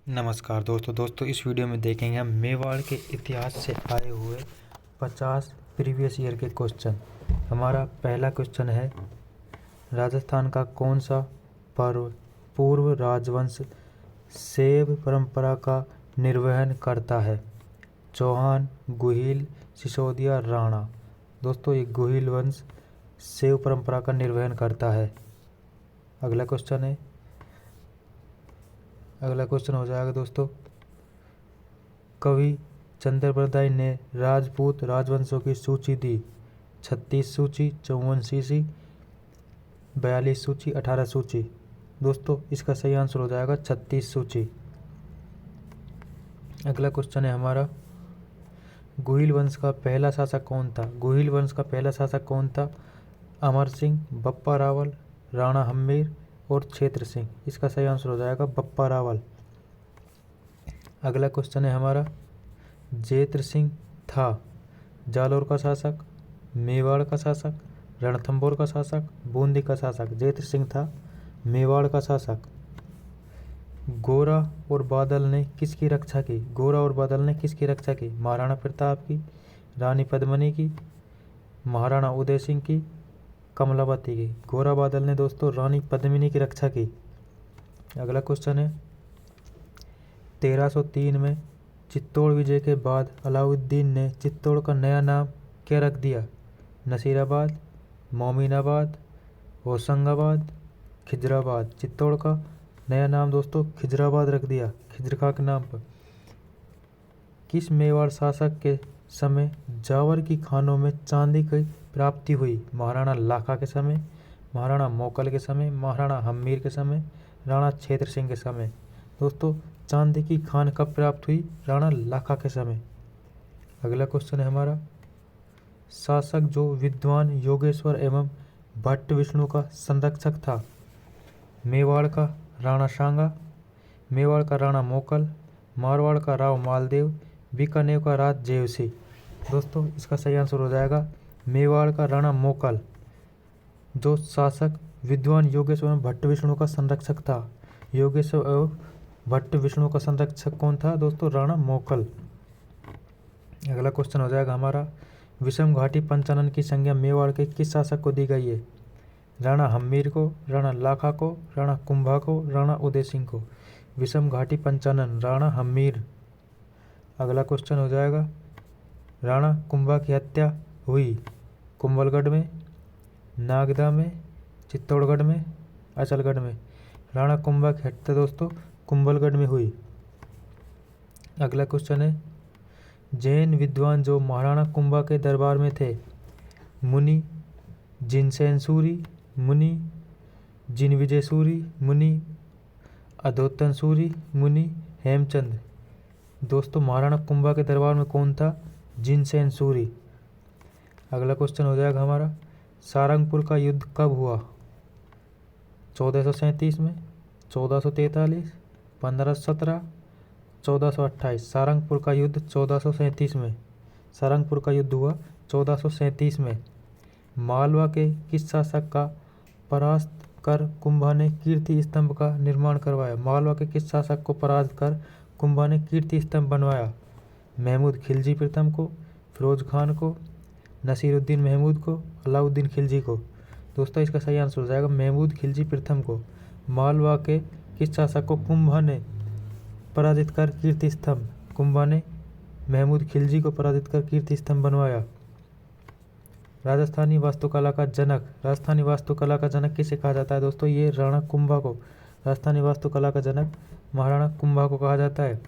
नमस्कार दोस्तों इस वीडियो में देखेंगे हम मेवाड़ के इतिहास से आए हुए 50 प्रीवियस ईयर के क्वेश्चन। हमारा पहला क्वेश्चन है, राजस्थान का कौन सा पूर्व राजवंश शैव परंपरा का निर्वहन करता है? चौहान, गुहिल, सिसोदिया, राणा। दोस्तों ये गुहिल वंश शैव परंपरा का निर्वहन करता है। अगला क्वेश्चन हो जाएगा दोस्तों, कवि चंद्रबरदाई ने राजपूत राजवंशों की सूची दी। 36 सूची, 54 सूची, 42 सूची, 18 सूची। दोस्तों इसका सही आंसर हो जाएगा 36 सूची। अगला क्वेश्चन है हमारा, गुहिल वंश का पहला शासक कौन था? गुहिल वंश का पहला शासक कौन था? अमर सिंह, बप्पा रावल, राणा हम्मीर और क्षेत्र सिंह। इसका सही आंसर हो जाएगा बप्पा रावल। अगला क्वेश्चन है हमारा, जेत्र सिंह था जालोर का शासक, मेवाड़ का शासक, रणथंभौर का शासक, बूंदी का शासक। जेत्र सिंह था मेवाड़ का शासक। गोरा और बादल ने किसकी रक्षा की? गोरा और बादल ने किसकी रक्षा की? महाराणा प्रताप की, रानी पद्मिनी की, महाराणा उदय सिंह की, कमलावती की। गोरा बादल ने दोस्तों रानी पद्मिनी की रक्षा की। अगला क्वेश्चन है, 1303 में चित्तौड़ विजय के बाद अलाउद्दीन ने चित्तौड़ का नया नाम क्या रख दिया? नसीराबाद, मोमिनाबाद, होशंगाबाद, खिजराबाद। चित्तौड़ का नया नाम दोस्तों खिजराबाद रख दिया, खिजर खां के नाम पर। किस मेवाड़ शासक के समय जावर की खानों में चांदी की प्राप्ति हुई? महाराणा लाखा के समय, महाराणा मोकल के समय, महाराणा हम्मीर के समय, राणा क्षेत्र सिंह के समय। दोस्तों चांदी की खान कब प्राप्त हुई? राणा लाखा के समय। अगला क्वेश्चन है हमारा, शासक जो विद्वान योगेश्वर एवं भट्ट विष्णु का संरक्षक था? मेवाड़ का राणा सांगा, मेवाड़ का राणा मोकल, मारवाड़ का राव मालदेव, बीकानेर का राज जयसिंह। दोस्तों इसका सही आंसर हो जाएगा मेवाड़ का राणा मोकल। जो शासक विद्वान योगेश्वर एवं भट्ट विष्णु का संरक्षक था, योगेश्वर एवं भट्ट विष्णु का संरक्षक कौन था दोस्तों? राणा मोकल। अगला क्वेश्चन हो जाएगा हमारा, विषम घाटी पंचानन की संज्ञा मेवाड़ के किस शासक को दी गई है? राणा हम्मीर को, राणा लाखा को, राणा कुंभा को, राणा उदय सिंह को। विषम घाटी पंचानन राणा हम्मीर। अगला क्वेश्चन हो जाएगा, राणा कुंभा की हत्या हुई कुंभलगढ़ में, नागदा में, चित्तौड़गढ़ में, अचलगढ़ में। राणा कुंभा की हत्या दोस्तों कुंभलगढ़ में हुई। अगला क्वेश्चन है, जैन विद्वान जो महाराणा कुंभा के दरबार में थे? मुनि जिनसेन सूरी, मुनि जिनविजय सूरी, मुनि अधोतन सूरी, मुनि हेमचंद। दोस्तों महाराणा कुंभा के दरबार में कौन था? जिनसेन सूरी। अगला क्वेश्चन हो जाएगा हमारा, सारंगपुर का युद्ध कब हुआ? 1437 में, 1443, 1517, 1428। सारंगपुर का युद्ध 1437 में, सारंगपुर का युद्ध हुआ 1437 में। मालवा के किस शासक का परास्त कर कुंभा ने कीर्ति स्तंभ का निर्माण करवाया? मालवा के किस शासक को परास्त कर कुंभा ने कीर्ति स्तंभ बनवाया? महमूद खिलजी प्रथम को, फिरोज खान को, नसीरुद्दीन महमूद को, अलाउद्दीन खिलजी को। दोस्तों इसका सही आंसर हो जाएगा महमूद खिलजी प्रथम को। मालवा के किस शासक को कुंभा ने पराजित कर कीर्ति स्तंभ, कुंभा ने महमूद खिलजी को पराजित कर कीर्ति स्तंभ बनवाया। राजस्थानी वास्तुकला का जनक, राजस्थानी वास्तुकला का जनक किसे कहा जाता है दोस्तों? ये राणा कुंभा को, राजस्थानी वास्तुकला का जनक महाराणा कुंभा को कहा जाता है।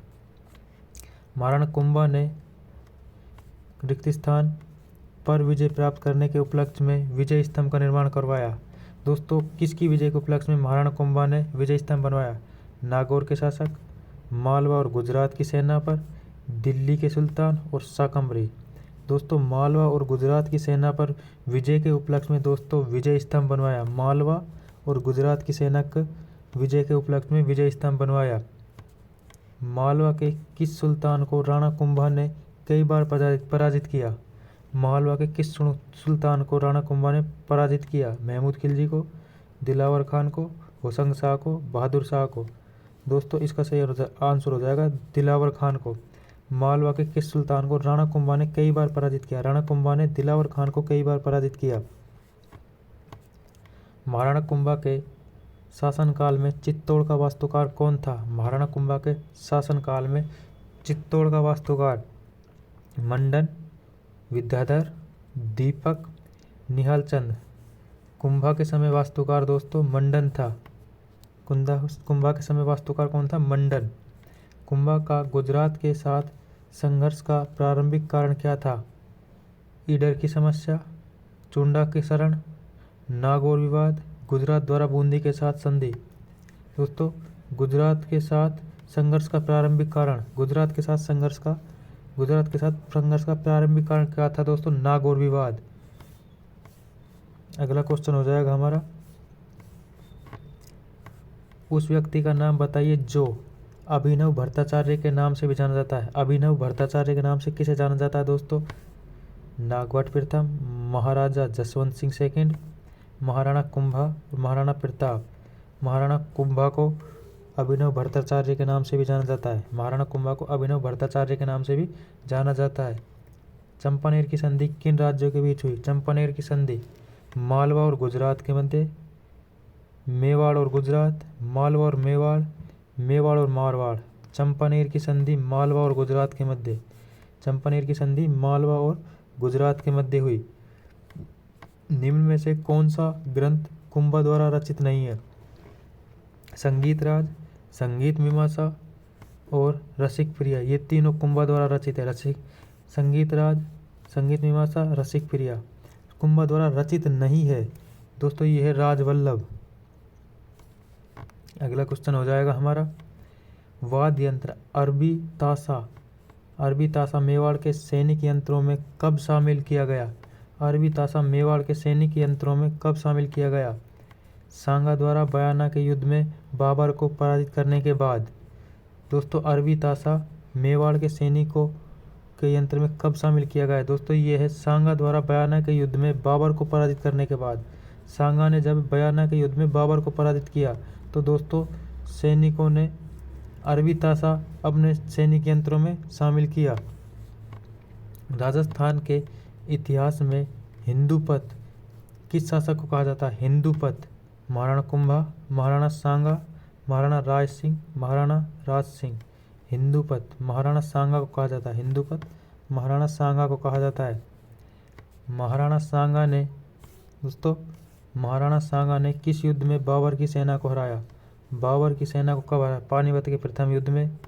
महाराणा कुंभा ने रिक्त स्थान पर विजय प्राप्त करने के उपलक्ष्य में विजय स्तंभ का निर्माण करवाया। दोस्तों किसकी विजय के उपलक्ष्य में महाराणा कुंभा ने विजय स्तंभ बनवाया? नागौर के शासक, मालवा और गुजरात की सेना पर, दिल्ली के सुल्तान और शाकंभरी। दोस्तों मालवा और गुजरात की सेना पर विजय के उपलक्ष्य में दोस्तों विजय स्तंभ बनवाया। मालवा और गुजरात की सेना के विजय के उपलक्ष्य में विजय स्तंभ बनवाया। मालवा के किस सुल्तान को राणा कुंभा ने कई बार पराजित किया? मालवा के किस सुल्तान को राणा कुंभा ने पराजित किया? महमूद खिलजी को, दिलावर खान को, होशंग शाह को, बहादुर शाह को। दोस्तों इसका सही आंसर हो जाएगा दिलावर खान को। मालवा के किस सुल्तान को राणा कुंभा ने कई बार पराजित किया? राणा कुंभा ने दिलावर खान को कई बार पराजित किया। महाराणा कुंभा के शासनकाल में चित्तौड़ का वास्तुकार कौन था? महाराणा कुंभा के शासनकाल में चित्तौड़ का वास्तुकार मंडन, विद्याधर, दीपक, निहाल चंद। कुंभा के समय वास्तुकार दोस्तों मंडन था। कुंभा के समय वास्तुकार कौन था? मंडन। कुंभा का गुजरात के साथ संघर्ष का प्रारंभिक कारण क्या था? ईडर की समस्या, चुंडा की शरण, नागौर विवाद, गुजरात द्वारा बूंदी के साथ संधि। दोस्तों गुजरात के साथ संघर्ष का प्रारंभिक कारण, गुजरात के साथ संघर्ष का प्रारंभिक कारण क्या था दोस्तों? नागौर विवाद। अगला क्वेश्चन हो जाएगा हमारा, उस व्यक्ति का नाम बताइए जो अभिनव भट्टाचार्य के नाम से भी जाना जाता है। अभिनव भट्टाचार्य के नाम से किसे जाना जाता है दोस्तों? नागवट प्रथम, महाराजा जसवंत सिंह सेकंड, महाराणा कुंभा, महाराणा प्रताप। महाराणा कुंभा को अभिनव भट्टाचार्य के नाम से भी जाना जाता है। महाराणा कुंभा को अभिनव भट्टाचार्य के नाम से भी जाना जाता है। चंपानेर की संधि किन राज्यों के बीच हुई? चंपानेर की संधि मालवा और गुजरात के मध्य, मेवाड़ और गुजरात, मालवा और मेवाड़, मेवाड़ और मारवाड़। चंपानेर की संधि मालवा और गुजरात के मध्य, चंपानेर की संधि मालवा और गुजरात के मध्य हुई। निम्न में से कौन सा ग्रंथ कुंभा द्वारा रचित नहीं है? संगीत राज, संगीत मीमांसा और रसिक प्रिया। ये तीनों कुंभा द्वारा रचित है। संगीत राज, संगीत मीमांसा, रसिक प्रिया कुंभा द्वारा रचित नहीं है दोस्तों, ये है राजवल्लभ। अगला क्वेश्चन हो जाएगा हमारा, वाद्य यंत्र अरबी ताशा मेवाड़ के सैनिक यंत्रों में कब शामिल किया गया? अरबी ताशा मेवाड़ के सैनिक यंत्रों में कब शामिल किया गया? सांगा द्वारा बयाना के युद्ध में बाबर को पराजित करने के बाद। दोस्तों अरबी ताशा मेवाड़ के सैनिकों के यंत्र में कब शामिल किया गया? दोस्तों ये है सांगा द्वारा बयाना के युद्ध में बाबर को पराजित करने के बाद। सांगा ने जब बयाना के युद्ध में बाबर को पराजित किया तो दोस्तों सैनिकों ने अरबी ताशा अपने सैनिक यंत्रों में शामिल किया। राजस्थान के इतिहास में हिंदूपत किस शासक को कहा जाता है? हिंदूपत महाराणा कुंभा, महाराणा सांगा, महाराणा राज सिंह, महाराणा राज सिंह। हिंदूपत महाराणा सांगा को कहा जाता है। हिंदूपत महाराणा सांगा को कहा जाता है। महाराणा सांगा ने दोस्तों महाराणा सांगा ने किस युद्ध में बाबर की सेना को हराया? बाबर की सेना को कब हराया? पानीपत के प्रथम युद्ध में,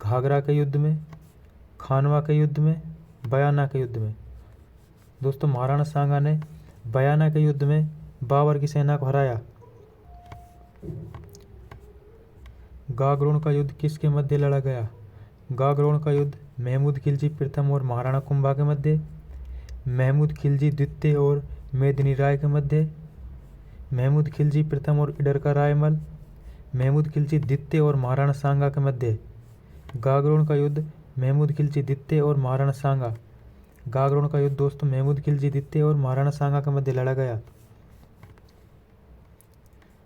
घाघरा के युद्ध में, खानवा के युद्ध में, बयाना के युद्ध में। दोस्तों महाराणा सांगा ने बयाना के युद्ध में बाबर की सेना को हराया। गागरोन का युद्ध किसके मध्य लड़ा गया? गागरोन का युद्ध महमूद खिलजी प्रथम और महाराणा कुंभा के मध्य, महमूद खिलजी द्वितीय और मेदिनी राय के मध्य, महमूद खिलजी प्रथम और ईडर का रायमल, महमूद खिलजी द्वितीय और महाराणा सांगा के मध्य। गागरोन का युद्ध महमूद खिलजी द्वितीय और महाराणा सांगा। गागरोन का युद्ध दोस्तों महमूद खिलजी द्वितीय और महाराणा सांगा के मध्य लड़ा गया।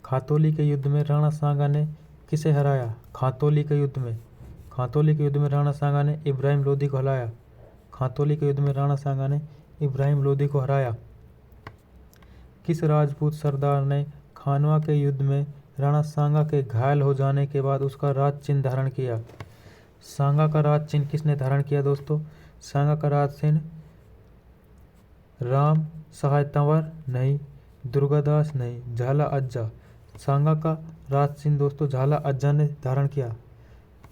खातौली के युद्ध में राणा सांगा ने किसे हराया? खातौली के युद्ध में राणा सांगा ने इब्राहिम लोदी को हराया। खातौली के युद्ध में राणा सांगा ने इब्राहिम लोदी को हराया। किस राजपूत सरदार ने खानवा के युद्ध में राणा सांगा के घायल हो जाने के बाद उसका राज चिन्ह धारण किया? सांगा का राज चिन्ह किसने धारण किया दोस्तों? सांगा का राज चिन्ह राम सहाय तंवर नहीं, दुर्गादास नहीं, झाला अज्जा। सांगा का राज चिन्ह दोस्तों झाला अज्जा ने धारण किया।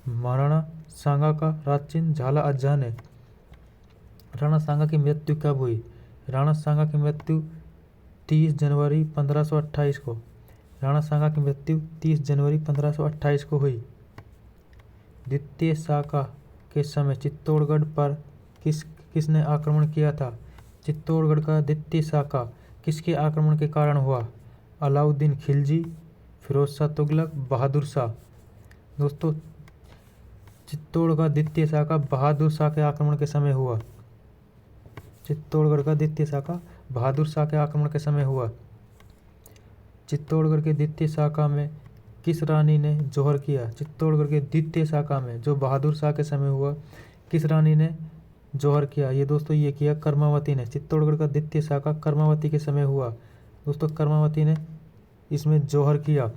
महाराणा सांगा का राज चिन्ह झाला अज्जा ने। राणा सांगा की मृत्यु कब हुई? राणा सांगा की मृत्यु 30 जनवरी 1528 को। राणा सांगा की मृत्यु 30 जनवरी 1528 को हुई। द्वितीय साका के समय चित्तौड़गढ़ पर किसने आक्रमण किया था? चित्तौड़गढ़ का द्वितीय साका किसके आक्रमण के कारण हुआ? अलाउद्दीन खिलजी, फिरोज शाह तुगलक, बहादुर शाह। दोस्तों चित्तौड़ का द्वितीय साका बहादुर शाह के आक्रमण के समय हुआ। चित्तौड़गढ़ का द्वितीय साका बहादुर शाह के आक्रमण के समय हुआ। चित्तौड़गढ़ के द्वितीय साका में किस रानी ने जौहर किया? चित्तौड़गढ़ के द्वितीय शाखा में, जो बहादुर शाह के समय हुआ, किस रानी ने जौहर किया? ये दोस्तों ये किया कर्मावती ने। चित्तौड़गढ़ का द्वितीय शाखा कर्मावती के समय हुआ। दोस्तों कर्मावती ने इसमें जौहर किया।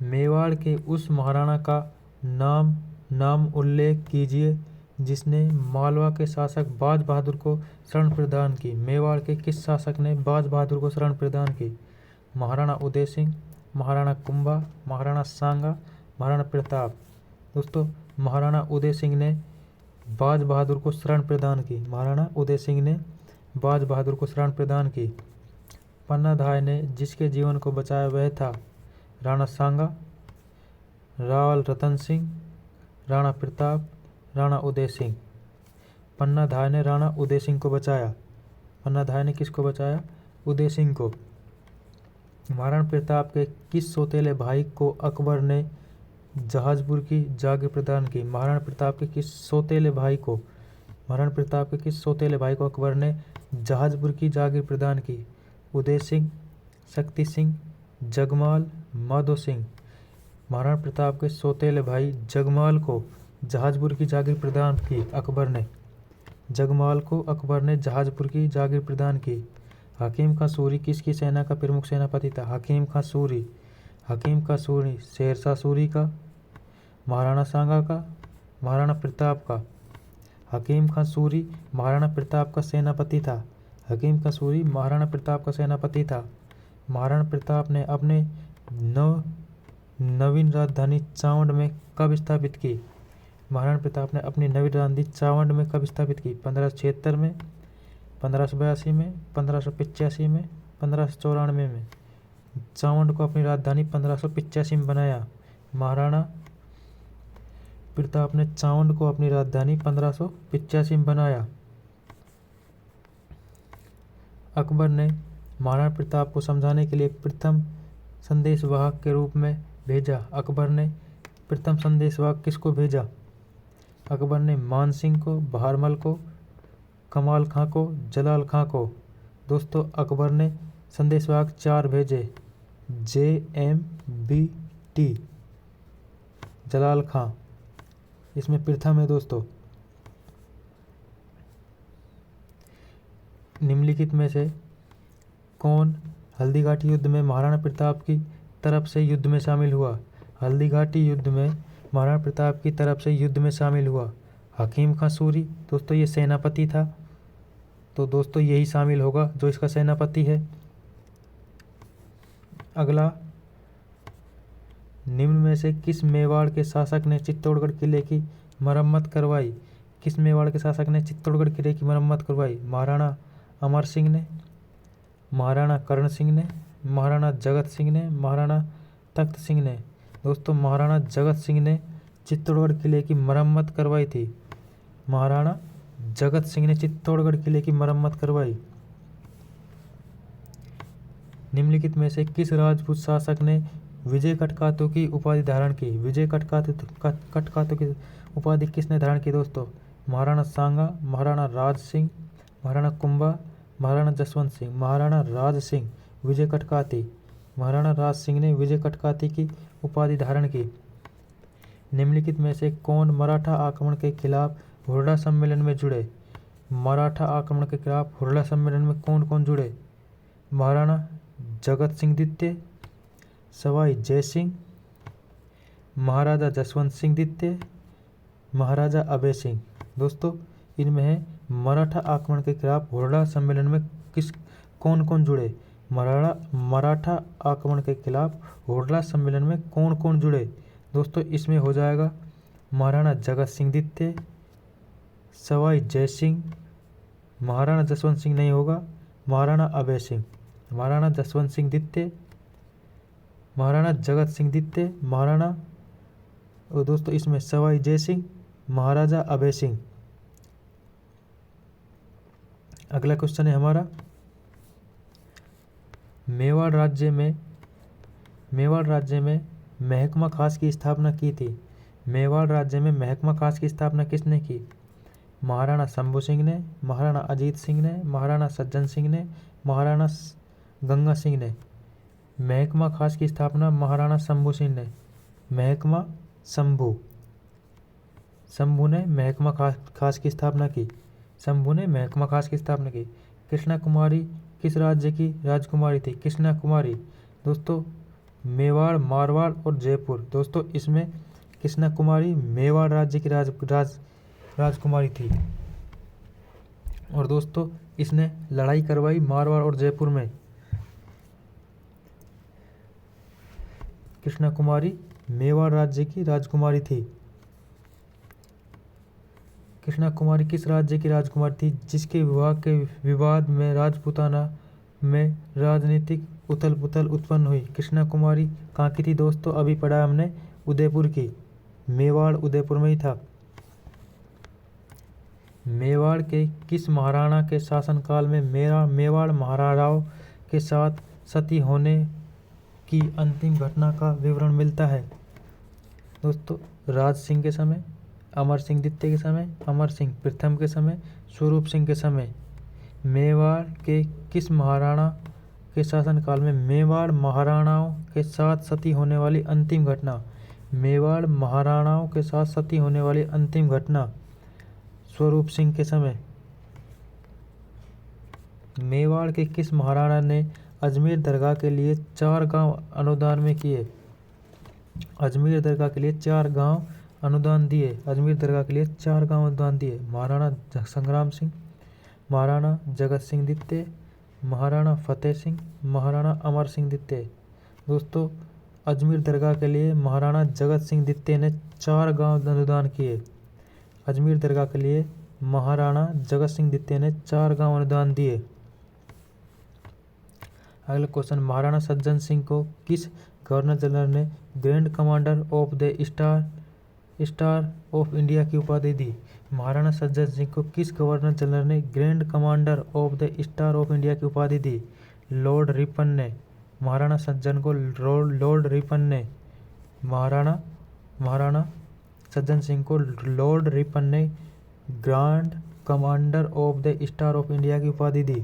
मेवाड़ के उस महाराणा का नाम उल्लेख कीजिए जिसने मालवा के शासक बाज बहादुर को शरण प्रदान की। मेवाड़ के किस शासक ने बाज बहादुर को शरण प्रदान की? महाराणा उदय सिंह, महाराणा कुंभा, महाराणा सांगा, महाराणा प्रताप। दोस्तों महाराणा उदय सिंह ने बाज बहादुर को शरण प्रदान की। महाराणा उदय सिंह ने बाज बहादुर को शरण प्रदान की। पन्नाधाय ने जिसके जीवन को बचाया वह था राणा सांगा, रावल रतन सिंह, राणा प्रताप, राणा उदय सिंह। पन्नाधाय ने राणा उदय सिंह को बचाया। पन्नाधाय ने किसको बचाया? उदय सिंह को। महाराणा प्रताप के किस सौतेले भाई को अकबर ने जहाजपुर की जागीर प्रदान की? महाराणा प्रताप के किस सौतेले भाई को अकबर ने जहाजपुर की जागीर प्रदान की? उदय सिंह, शक्ति सिंह, जगमाल, माधो सिंह। महाराणा प्रताप के सौतेले भाई जगमाल को जहाजपुर की जागीर प्रदान की अकबर ने। जगमाल को अकबर ने जहाजपुर की जागीर प्रदान की। हकीम खां सूरी किसकी सेना का प्रमुख सेनापति था? हकीम खां सूरी शेरशाह सूरी का, महाराणा सांगा का, महाराणा प्रताप का। हकीम खां सूरी महाराणा प्रताप का सेनापति था। हकीम खां सूरी महाराणा प्रताप का सेनापति था। महाराणा प्रताप ने अपने नवीन राजधानी चावंड में कब स्थापित की? महाराणा प्रताप ने अपनी नवीन राजधानी चावंड में कब स्थापित की? 1576 में, 1582 में, 1585 में, 1594 में। चावंड को अपनी राजधानी 1585 में बनाया। महाराणा प्रताप ने चावंड को अपनी राजधानी 1585 में बनाया। अकबर ने महाराणा प्रताप को समझाने के लिए प्रथम संदेशवाहक के रूप में भेजा। अकबर ने प्रथम संदेशवाहक किसको भेजा? अकबर ने मान सिंह को, बहारमल को, कमाल खां को, जलाल खां को। दोस्तों अकबर ने संदेशवाहक 4 भेजे। JMBT जलाल खां इसमें प्रथम है। दोस्तों निम्नलिखित में से कौन हल्दीघाटी युद्ध में महाराणा प्रताप की तरफ से युद्ध में शामिल हुआ? हल्दीघाटी युद्ध में महाराणा प्रताप की तरफ से युद्ध में शामिल हुआ हकीम खां सूरी। दोस्तों ये सेनापति था, तो दोस्तों यही शामिल होगा जो इसका सेनापति है। अगला, निम्न में से किस मेवाड़ के शासक ने चित्तौड़गढ़ किले की मरम्मत करवाई? किस मेवाड़ के शासक ने चित्तौड़गढ़ किले की मरम्मत करवाई? महाराणा अमर सिंह ने, महाराणा कर्ण सिंह ने, महाराणा जगत सिंह ने, महाराणा तख्त सिंह ने। दोस्तों महाराणा जगत सिंह ने चित्तौड़गढ़ किले की मरम्मत करवाई थी। महाराणा जगत सिंह ने चित्तौड़गढ़ किले की मरम्मत करवाई। निम्नलिखित में से किस राजपूत शासक ने विजय कटकातु की उपाधि धारण की? विजय कटकातु की उपाधि किसने धारण की? दोस्तों महाराणा सांगा, महाराणा राज सिंह, महाराणा कुंभा, महाराणा जसवंत सिंह। महाराणा राज सिंह विजय कटकाती, महाराणा राज सिंह ने विजय कटकाती की उपाधि धारण की। निम्नलिखित में से कौन मराठा आक्रमण के खिलाफ हुरडा सम्मेलन में जुड़े? मराठा आक्रमण के खिलाफ हुरडा सम्मेलन में कौन कौन जुड़े? महाराणा जगत सिंह द्वितीय, सवाई जय सिंह, महाराजा जसवंत सिंह द्वितीय, महाराजा अभय सिंह। दोस्तों इनमें है मराठा आक्रमण के खिलाफ हुरडा सम्मेलन में कौन कौन जुड़े? मराठा आक्रमण के खिलाफ हुरडा सम्मेलन में कौन कौन जुड़े? दोस्तों इसमें हो जाएगा महाराणा जगत सिंह द्वितीय, सवाई जय सिंह, महाराणा जसवंत सिंह नहीं होगा, महाराणा अभय सिंह। महाराणा जसवंत सिंह द्वितीय, महाराणा जगत सिंह द्वितीय, महाराणा, और दोस्तों इसमें सवाई जय सिंह, महाराजा अभय सिंह। अगला क्वेश्चन है हमारा, मेवाड़ राज्य में महकमा खास की स्थापना की थी। मेवाड़ राज्य में महकमा खास की स्थापना किसने की? महाराणा शंभू सिंह ने, महाराणा अजीत सिंह ने, महाराणा सज्जन सिंह ने, महाराणा गंगा सिंह ने। महकमा खास की स्थापना महाराणा शंभू सिंह ने। महकमा शंभू, शंभू ने महकमा खास की स्थापना की। शंभू ने महकमा खास की स्थापना की। कृष्णा कुमारी किस राज्य की राजकुमारी थी? कृष्णा कुमारी दोस्तों मेवाड़, मारवाड़ और जयपुर। दोस्तों इसमें कृष्णा कुमारी मेवाड़ राज्य की राजकुमारी थी। और दोस्तों इसने लड़ाई करवाई मारवाड़ और जयपुर में। कृष्णा कुमारी मेवाड़ राज्य की राजकुमारी थी। कृष्णा कुमारी किस राज्य की राजकुमारी थी जिसके विवाह के विवाद में राजपूताना में राजनीतिक उथल पुथल उत्पन्न हुई? कृष्णा कुमारी कहाँ की थी दोस्तों? अभी पढ़ा हमने उदयपुर की, मेवाड़ उदयपुर में ही था। मेवाड़ के किस महाराणा के शासनकाल में मेवाड़ महाराणाओं के साथ सती होने की अंतिम घटना का विवरण मिलता है? दोस्तों राज सिंह के समय, अमर सिंह द्वितीय के समय, अमर सिंह प्रथम के समय, स्वरूप सिंह के समय। मेवाड़ के किस महाराणा के शासनकाल में मेवाड़ महाराणाओं के साथ सती होने वाली अंतिम घटना? मेवाड़ महाराणाओं के साथ सती होने वाली अंतिम घटना स्वरूप सिंह के समय। मेवाड़ के किस महाराणा ने अजमेर दरगाह के लिए 4 गांव अनुदान में किए? अजमेर दरगाह के लिए 4 गांव अनुदान दिए। अजमेर दरगाह के लिए 4 गांव अनुदान दिए। महाराणा संग्राम सिंह, महाराणा जगत सिंह द्वितीय, महाराणा फतेह सिंह, महाराणा अमर सिंह द्वितीय। दोस्तों अजमेर दरगाह के लिए महाराणा जगत सिंह द्वितीय ने 4 गांव अनुदान किए। अजमेर दरगाह के लिए महाराणा जगत सिंह द्वितीय ने 4 गांव अनुदान दिए। अगला क्वेश्चन, महाराणा सज्जन सिंह को किस गवर्नर जनरल ने grand commander of the star of India की उपाधि दी? महाराणा सज्जन सिंह को किस गवर्नर जनरल ने grand commander of the star of India की उपाधि दी? लॉर्ड रिपन ने। महाराणा सज्जन को लॉर्ड रिपन ने महाराणा सज्जन सिंह को लॉर्ड रिपन ने grand commander of the star of India की उपाधि दी।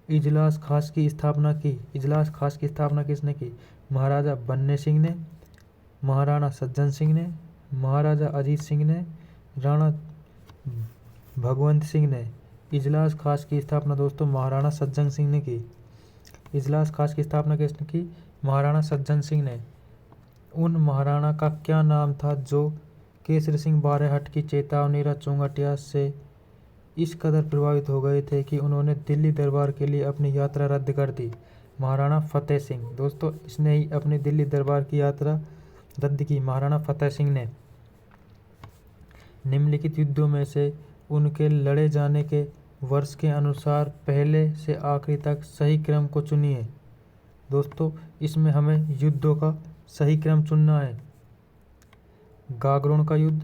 इजलास खास की स्थापना की। इजलास खास की स्थापना किसने की? महाराजा बन्ने सिंह ने, महाराणा सज्जन सिंह ने, महाराजा अजीत सिंह ने, राणा भगवंत सिंह ने। इजलास खास की स्थापना दोस्तों महाराणा सज्जन सिंह ने की। इजलास खास की स्थापना किसने की? महाराणा सज्जन सिंह ने। उन महाराणा का क्या नाम था जो केसरी सिंह बारेहट की चेतावनी चौंगटिया से इस कदर प्रभावित हो गए थे कि उन्होंने दिल्ली दरबार के लिए अपनी यात्रा रद्द कर दी? महाराणा फतेह सिंह। दोस्तों इसने ही अपनी दिल्ली दरबार की यात्रा रद्द की, महाराणा फतेह सिंह ने। निम्नलिखित युद्धों में से उनके लड़े जाने के वर्ष के अनुसार पहले से आखिरी तक सही क्रम को चुनिए। दोस्तों इसमें हमें युद्धों का सही क्रम चुनना है। गागरोन का युद्ध,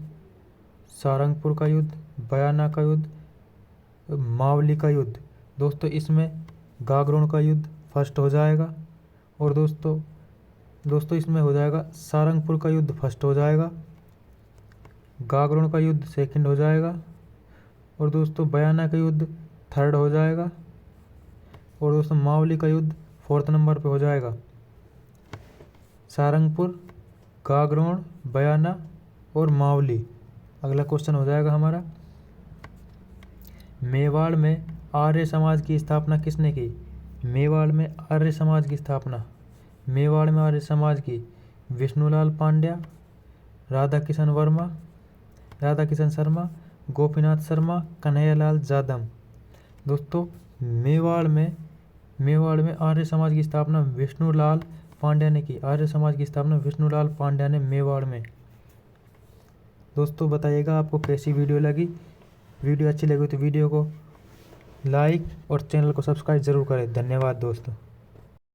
सारंगपुर का युद्ध, बयाना का युद्ध, मावली का युद्ध। दोस्तों इसमें गागरोन का युद्ध फर्स्ट हो जाएगा और दोस्तों इसमें हो जाएगा सारंगपुर का युद्ध फर्स्ट हो जाएगा, गागरोन का युद्ध सेकंड हो जाएगा और दोस्तों बयाना का युद्ध थर्ड हो जाएगा और दोस्तों मावली का युद्ध 4th नंबर पे हो जाएगा। सारंगपुर, गागरोन, बयाना और मावली। अगला क्वेश्चन हो जाएगा हमारा, मेवाड़ में आर्य समाज की स्थापना किसने की? मेवाड़ में आर्य समाज की स्थापना, मेवाड़ में आर्य समाज की विष्णुलाल पांड्या, राधा किशन शर्मा, गोपीनाथ शर्मा, कन्हैयालाल जादव। दोस्तों मेवाड़ में आर्य समाज की स्थापना विष्णुलाल पांड्या ने की। आर्य समाज की स्थापना विष्णुलाल पांड्या ने मेवाड़ में। दोस्तों बताइएगा आपको कैसी वीडियो लगी। वीडियो अच्छी लगी तो वीडियो को लाइक और चैनल को सब्सक्राइब जरूर करें। धन्यवाद दोस्तों।